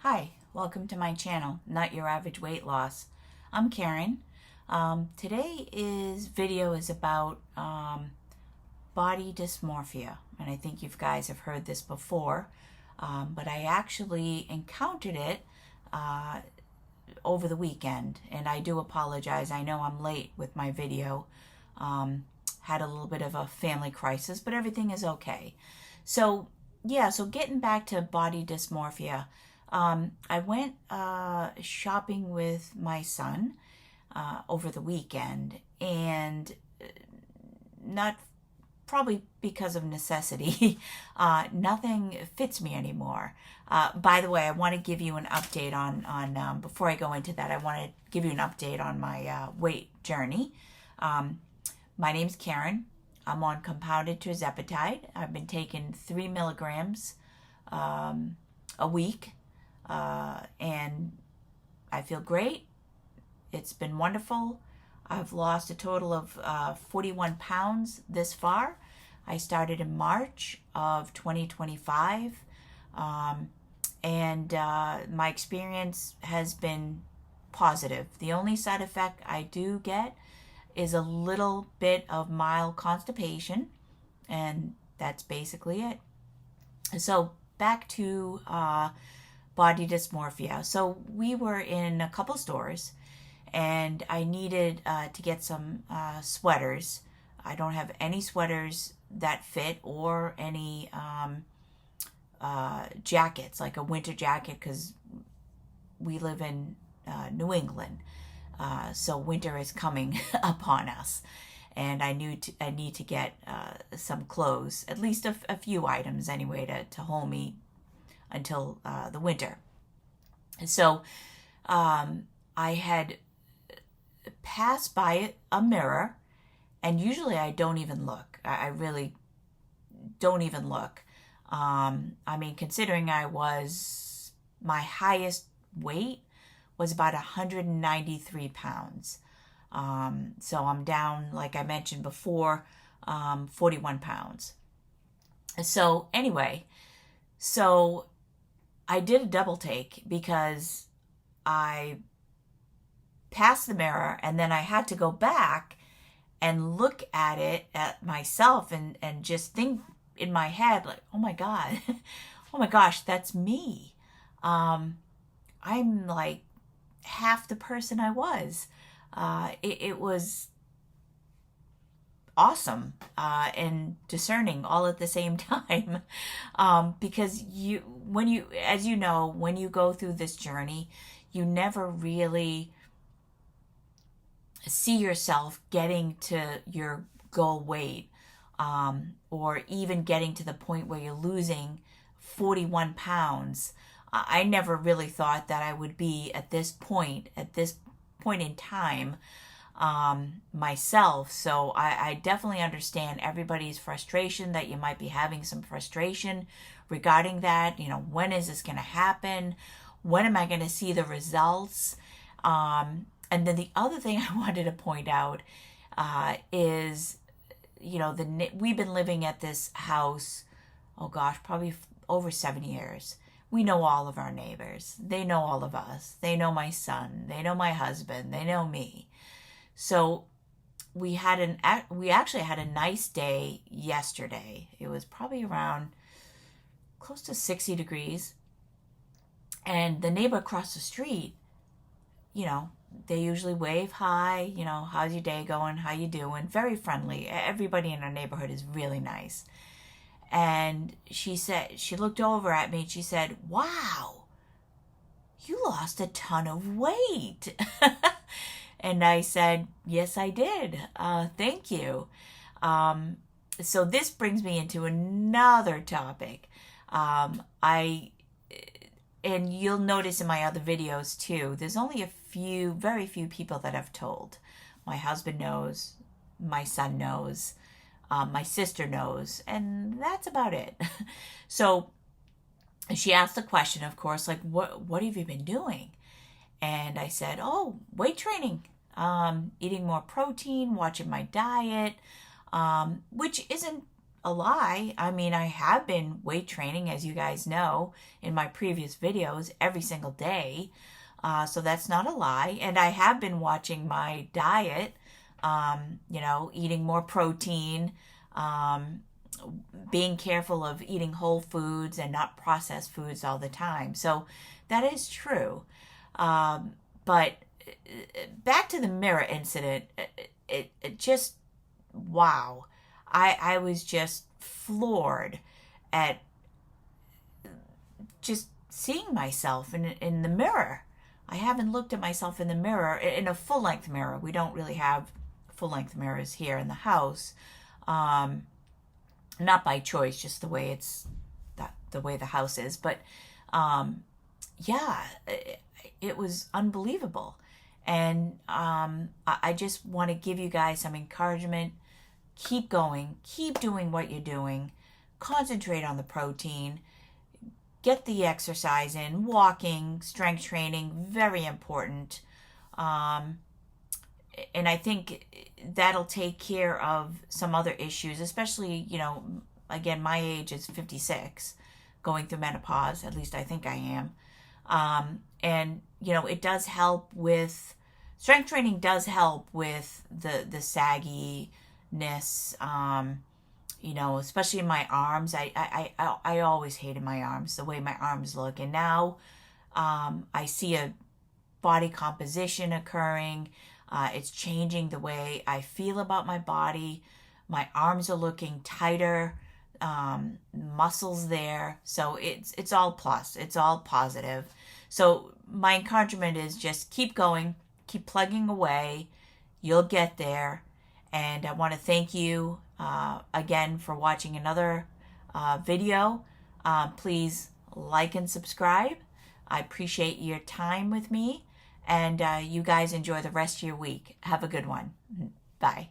Hi, welcome to my channel, Not Your Average Weight Loss. I'm Karen. Today's video is about body dysmorphia, and I think you guys have heard this before, but I actually encountered it over the weekend, and I do apologize. I know I'm late with my video. Had a little bit of a family crisis, but everything is okay. So getting back to body dysmorphia, I went shopping with my son over the weekend, and not probably because of necessity, nothing fits me anymore. By the way, I want to give you an update on before I go into that, I want to give you an update on my weight journey. My name's Karen. I'm on compounded tirzepatide. I've been taking 3 milligrams a week, and I feel great. It's been wonderful. I've lost a total of 41 pounds this far. I started in March of 2025, and my experience has been positive. The only side effect I do get is a little bit of mild constipation, and that's basically it. So back to body dysmorphia. So we were in a couple stores, and I needed to get some sweaters. I don't have any sweaters that fit or any jackets, like a winter jacket, because we live in New England. So winter is coming upon us, and I need to get some clothes, at least a few items anyway, to hold me until the winter. So I had passed by a mirror, and usually I don't even look. I really don't even look. I mean, considering my highest weight was about 193 pounds. So I'm down, like I mentioned before, 41 pounds. So anyway, so I did a double take because I passed the mirror, and then I had to go back and look at it, at myself, and just think in my head, like, oh my God, oh my gosh, that's me. I'm like half the person I was. It was awesome and discerning all at the same time, because as you know, when you go through this journey, you never really see yourself getting to your goal weight, or even getting to the point where you're losing 41 pounds. I never really thought that I would be at this point in time, myself. So I definitely understand everybody's frustration, that you might be having some frustration regarding that. You know, when is this going to happen? When am I going to see the results? And then the other thing I wanted to point out is, you know, we've been living at this house, oh gosh, probably over 7 years. We know all of our neighbors. They know all of us. They know my son. They know my husband. They know me. So we actually had a nice day yesterday. It was probably around close to 60 degrees. And the neighbor across the street, you know, they usually wave hi, you know, how's your day going? How you doing? Very friendly. Everybody in our neighborhood is really nice. And she looked over at me and she said, wow, you lost a ton of weight. And I said, yes, I did. Thank you. So this brings me into another topic. And you'll notice in my other videos too, there's only very few people that I've told. My husband knows, my son knows, my sister knows, and that's about it. So she asked the question, of course, like, what have you been doing? And I said, oh, weight training, eating more protein, watching my diet, which isn't a lie. I mean, I have been weight training, as you guys know, in my previous videos every single day. So that's not a lie. And I have been watching my diet, eating more protein, being careful of eating whole foods and not processed foods all the time. So that is true. But back to the mirror incident, it just, wow. I was just floored at just seeing myself in the mirror. I haven't looked at myself in the mirror, in a full-length mirror. We don't really have full-length mirrors here in the house. Not by choice, just the way the way the house is. But yeah, it was unbelievable. And I just want to give you guys some encouragement. Keep going. Keep doing what you're doing. Concentrate on the protein. Get the exercise in. Walking, strength training, very important. And I think that'll take care of some other issues, especially, again, my age is 56, going through menopause. At least I think I am. And, it does help with, strength training does help with the sagginess, especially in my arms. I always hated my arms, the way my arms look. And now I see a body composition occurring. It's changing the way I feel about my body. My arms are looking tighter, muscles there. So it's all plus. It's all positive. So my encouragement is just keep going, keep plugging away. You'll get there. And I want to thank you again for watching another video. Please like and subscribe. I appreciate your time with me. And you guys enjoy the rest of your week. Have a good one. Bye.